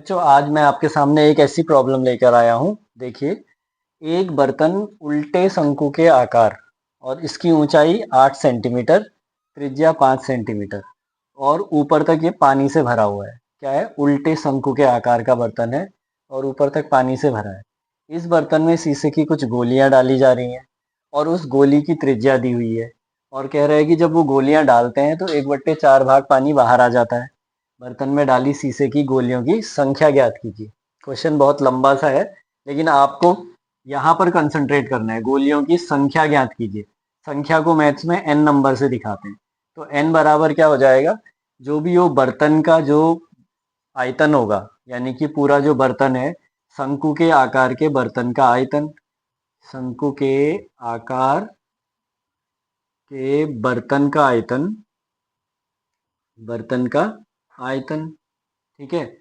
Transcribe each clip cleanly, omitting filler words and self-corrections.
बच्चों आज मैं आपके सामने एक ऐसी प्रॉब्लम लेकर आया हूँ। देखिए, एक बर्तन उल्टे शंकु के आकार और इसकी ऊंचाई 8 सेंटीमीटर, त्रिज्या 5 सेंटीमीटर और ऊपर तक ये पानी से भरा हुआ है। क्या है? उल्टे शंकु के आकार का बर्तन है और ऊपर तक पानी से भरा है। इस बर्तन में शीशे की कुछ गोलियां डाली जा रही हैं और उस गोली की त्रिज्या दी हुई है और कह रहे हैं कि जब वो गोलियां डालते हैं तो 1/4 भाग पानी बाहर आ जाता है। बर्तन में डाली शीशे की गोलियों की संख्या ज्ञात कीजिए। क्वेश्चन बहुत लंबा सा है, लेकिन आपको यहाँ पर कंसंट्रेट करना है। गोलियों की संख्या ज्ञात कीजिए। संख्या को मैथ्स में n नंबर से दिखाते हैं। तो n बराबर क्या हो जाएगा? जो भी वो बर्तन का जो आयतन होगा, यानी कि पूरा जो बर्तन है, शंकु के आकार के बर्तन का आयतन, शंकु के आकार के बर्तन का आयतन, बर्तन का आयतन, ठीक है।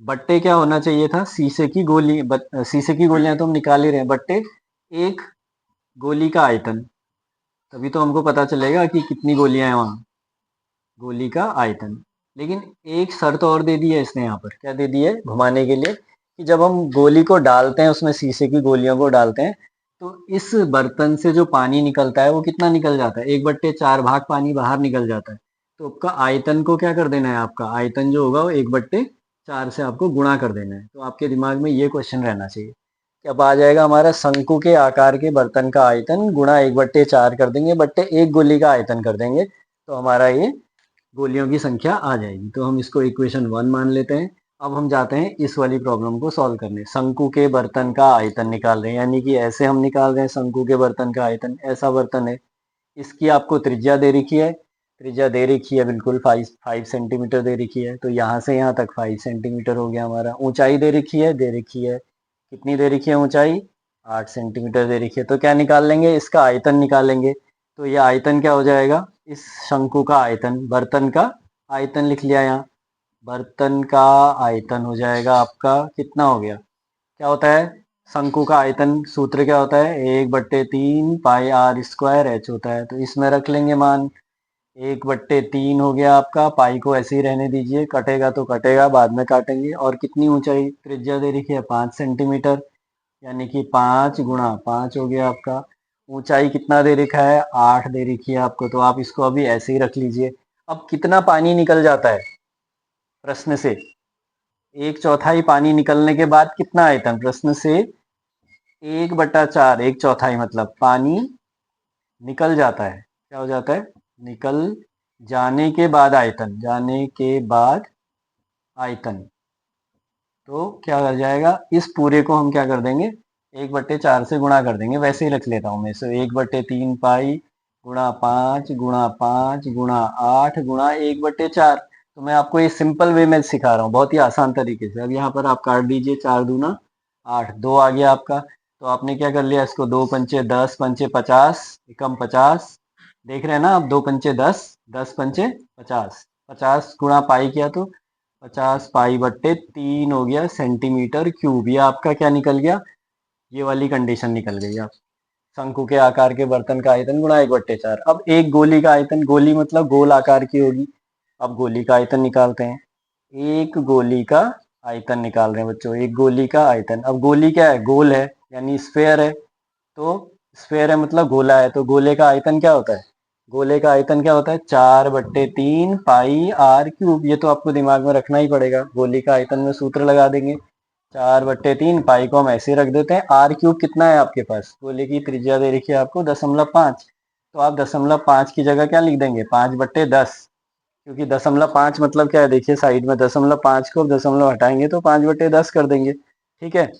बट्टे क्या होना चाहिए था? शीशे की गोली। शीशे की गोलियां तो हम निकाल ही रहे हैं। बट्टे एक गोली का आयतन, तभी तो हमको पता चलेगा कि कितनी गोलियां हैं वहां। गोली का आयतन। लेकिन एक शर्त और दे दी है इसने यहाँ पर। क्या दे दी है? घुमाने के लिए कि जब हम गोली को डालते हैं, उसमें शीशे की गोलियों को डालते हैं, तो इस बर्तन से जो पानी निकलता है वो कितना निकल जाता है? 1/4 भाग पानी बाहर निकल जाता है। तो आपका आयतन को क्या कर देना है? आपका आयतन जो होगा वो 1/4 से आपको गुणा कर देना है। तो आपके दिमाग में ये क्वेश्चन रहना चाहिए कि अब आ जाएगा हमारा शंकु के आकार के बर्तन का आयतन गुणा 1/4 कर देंगे, बट्टे एक गोली का आयतन कर देंगे, तो हमारा ये गोलियों की संख्या आ जाएगी। तो हम इसको इक्वेशन 1 मान लेते हैं। अब हम जाते हैं इस वाली प्रॉब्लम को सॉल्व करने। शंकु के बर्तन का आयतन निकाल रहे हैं, यानी कि ऐसे हम निकाल रहे हैं शंकु के बर्तन का आयतन। ऐसा बर्तन है, इसकी आपको त्रिज्या दे रखी है। त्रिज्या दे रखी है बिल्कुल 5 सेंटीमीटर दे रखी है। तो यहाँ से यहाँ तक 5 सेंटीमीटर हो गया हमारा। ऊंचाई दे रखी है कितनी दे रखी है? ऊंचाई 8 सेंटीमीटर दे रखी है। तो क्या निकाल लेंगे? इसका आयतन निकालेंगे। तो ये आयतन क्या हो जाएगा? इस शंकु का आयतन, बर्तन का आयतन लिख लिया यहाँ। बर्तन का आयतन हो जाएगा आपका, कितना हो गया? क्या होता है शंकु का आयतन? सूत्र क्या होता है? 1/3 पाई आर स्क्वायर एच होता है। तो इसमें रख लेंगे मान। 1/3 हो गया आपका। पाई को ऐसे ही रहने दीजिए, कटेगा तो कटेगा, बाद में काटेंगे। और कितनी ऊंचाई त्रिज्या दे रखी है? 5 सेंटीमीटर, यानी कि 5 गुणा 5 हो गया आपका। ऊंचाई कितना दे रखा है? 8 दे रखी है आपको। तो आप इसको अभी ऐसे ही रख लीजिए। अब कितना पानी निकल जाता है प्रश्न से? 1/4 पानी निकलने के बाद कितना आयतन? प्रश्न से 1/4, 1/4 मतलब पानी निकल जाता है। क्या हो जाता है? निकल जाने के बाद आयतन, जाने के बाद आयतन। तो क्या कर जाएगा? इस पूरे को हम क्या कर देंगे? 1/4 से गुणा कर देंगे। वैसे ही रख लेता हूँ मैं इसे। 1/3 पाई गुणा 5 गुणा 5 गुणा 8 गुणा 1/4। तो मैं आपको ये सिंपल वे में सिखा रहा हूँ, बहुत ही आसान तरीके से। अब यहाँ पर आप काट दीजिए। 4 दूना 8, 2 आ गया आपका। तो आपने क्या कर लिया? इसको 2 पंचे 10, पंचे 50, एकम 50। देख रहे हैं ना आप? 2 पंचे 10, 10 पंचे 50, 50 गुणा पाई किया तो 50 पाई/3 हो गया सेंटीमीटर क्यूब। ये आपका क्या निकल गया? ये वाली कंडीशन निकल गई। आप शंकु के आकार के बर्तन का आयतन गुणा 1/4। अब एक गोली का आयतन, गोली मतलब गोल आकार की होगी। अब गोली का आयतन निकालते हैं। एक गोली का आयतन निकाल रहे हैं बच्चों, एक गोली का आयतन। अब गोली क्या है? गोल है, यानी स्फेयर है। तो स्फेयर है मतलब गोला है। तो गोले का आयतन क्या होता है? गोले का आयतन क्या होता है? 4/3 पाई आर क्यूब। ये तो आपको दिमाग में रखना ही पड़ेगा। गोली का आयतन में सूत्र लगा देंगे। 4/3 पाई को हम ऐसे ही रख देते हैं। आर क्यूब कितना है आपके पास? गोले की त्रिज्या दे रखी है आपको 0.5। तो आप 0.5 की जगह क्या लिख देंगे? 5/10। क्योंकि 0.5 मतलब क्या है? देखिए साइड में 0.5 को दशमलव हटाएंगे तो 5/10 कर देंगे। ठीक है,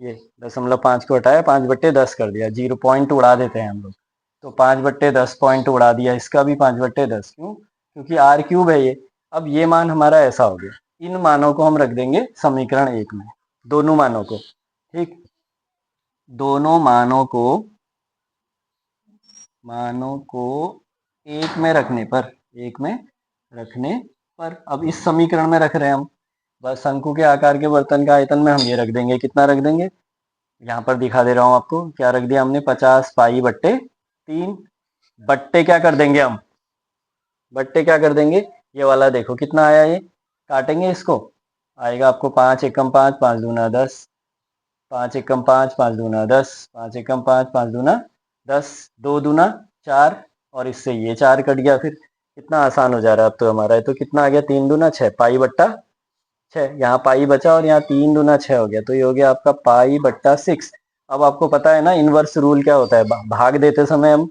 ये 0.5 को हटाया, 5/10 कर दिया। 0 पॉइंट उड़ा देते हैं हम लोग। तो 5/10 पॉइंट उड़ा दिया। इसका भी 5/10। क्यों? क्योंकि आर क्यूब है ये। अब ये मान हमारा ऐसा हो गया। इन मानों को हम रख देंगे समीकरण 1 में, दोनों मानों को। ठीक, दोनों मानों को एक में रखने पर, एक में रखने पर, अब इस समीकरण में रख रहे हैं हम। बस शंकु के आकार के बर्तन का आयतन में हम ये रख देंगे। कितना रख देंगे? यहाँ पर दिखा दे रहा हूँ आपको। क्या रख दिया हमने? 50 पाई/3। बट्टे क्या कर देंगे हम? बट्टे क्या कर देंगे? ये वाला देखो कितना आया, ये काटेंगे इसको। आएगा आपको 5 एकम 5, 5 दूना 10, 5 एकम 5, 5 दूना 10, 5 एकम 5, 5 दूना 10, 2 दूना 4, और इससे ये 4 कट गया। फिर कितना आसान हो जा रहा है अब तो हमारा। है तो कितना आ गया, 3 दूना 6, पाई बट्टा 6। यहाँ पाई बचा और यहाँ 3 दूना 6 हो गया, तो ये हो गया आपका पाई बट्टा 6। अब आपको पता है ना इनवर्स रूल क्या होता है, भाग देते समय हम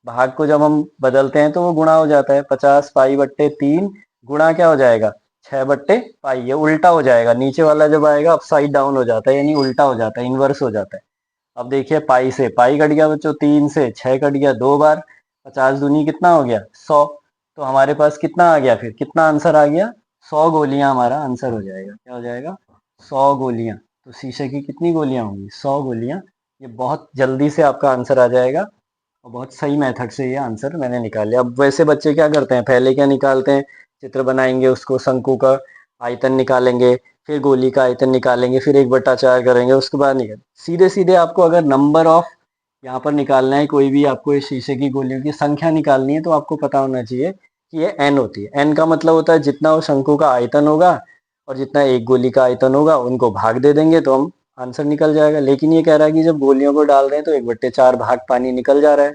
भाग को जब हम बदलते हैं तो वो गुणा हो जाता है। 50 पाई बट्टे 3 गुणा क्या हो जाएगा, 6 बट्टे पाई। ये उल्टा हो जाएगा, नीचे वाला जब आएगा अपसाइड डाउन हो जाता है, यानी उल्टा हो जाता है, इनवर्स हो जाता है। अब देखिए पाई से पाई कट गया बच्चों, 3 से 6 कट गया 2 बार, 50 दूनी कितना हो गया 100। तो हमारे पास कितना आ गया, फिर कितना आंसर आ गया, 100 गोलियां हमारा आंसर हो जाएगा। क्या हो जाएगा, 100 गोलियां। तो शीशे की कितनी गोलियां होंगी, 100 गोलियां। ये बहुत जल्दी से आपका आंसर आ जाएगा, और बहुत सही मेथड से ये आंसर मैंने निकाल लिया। अब वैसे बच्चे क्या करते हैं, पहले क्या निकालते हैं, चित्र बनाएंगे, उसको शंकु का आयतन निकालेंगे, फिर गोली का आयतन निकालेंगे, फिर 1/4 करेंगे, उसके बाद निकल सीधे सीधे आपको अगर नंबर ऑफ यहाँ पर निकालना है, कोई भी आपको इस शीशे की गोलियों की संख्या निकालनी है, तो आपको पता होना चाहिए कि ये n होती है। n का मतलब होता है जितना वो शंकु का आयतन होगा और जितना एक गोली का आयतन होगा, उनको भाग दे देंगे तो हम आंसर निकल जाएगा। लेकिन ये कह रहा है कि जब गोलियों को डाल रहे हैं तो 1/4 भाग पानी निकल जा रहा है,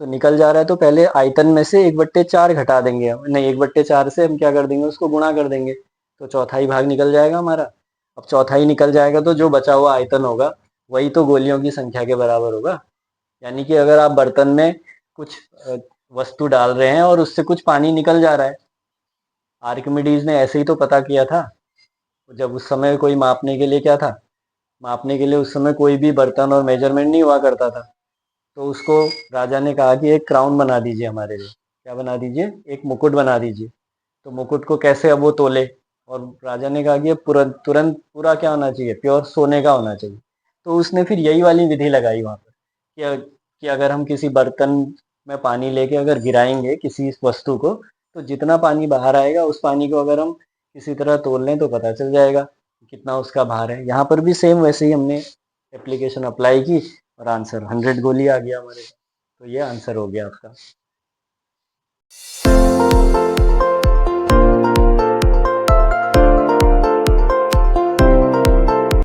तो निकल जा रहा है तो पहले आयतन में से 1/4 घटा देंगे हम, नहीं 1/4 से हम क्या कर देंगे, उसको गुणा कर देंगे, तो चौथाई भाग निकल जाएगा हमारा। अब चौथाई निकल जाएगा तो जो बचा हुआ आयतन होगा वही तो गोलियों की संख्या के बराबर होगा। यानी कि अगर आप बर्तन में कुछ वस्तु डाल रहे हैं और उससे कुछ पानी निकल जा रहा है, आर्किमिडीज ने ऐसे ही तो पता किया था। जब उस समय कोई मापने के लिए क्या था, मापने के लिए उस समय कोई भी बर्तन और मेजरमेंट नहीं हुआ करता था, तो उसको राजा ने कहा कि एक क्राउन बना दीजिए हमारे लिए। क्या बना दीजिए, एक मुकुट बना दीजिए। तो मुकुट को कैसे अब वो तोले, और राजा ने कहा कि ये तुरंत तुरंत पूरा क्या होना चाहिए, प्योर सोने का होना चाहिए। तो उसने फिर यही वाली विधि लगाई वहां पर कि अगर हम किसी बर्तन में पानी लेके अगर गिराएंगे किसी इस वस्तु को, तो जितना पानी बाहर आएगा उस पानी को अगर हम किसी तरह तोल लें तो पता चल जाएगा कि कितना उसका भार है। यहाँ पर भी सेम वैसे ही हमने एप्लीकेशन अप्लाई की और आंसर 100 गोली आ गया हमारे पास। तो ये आंसर हो गया आपका।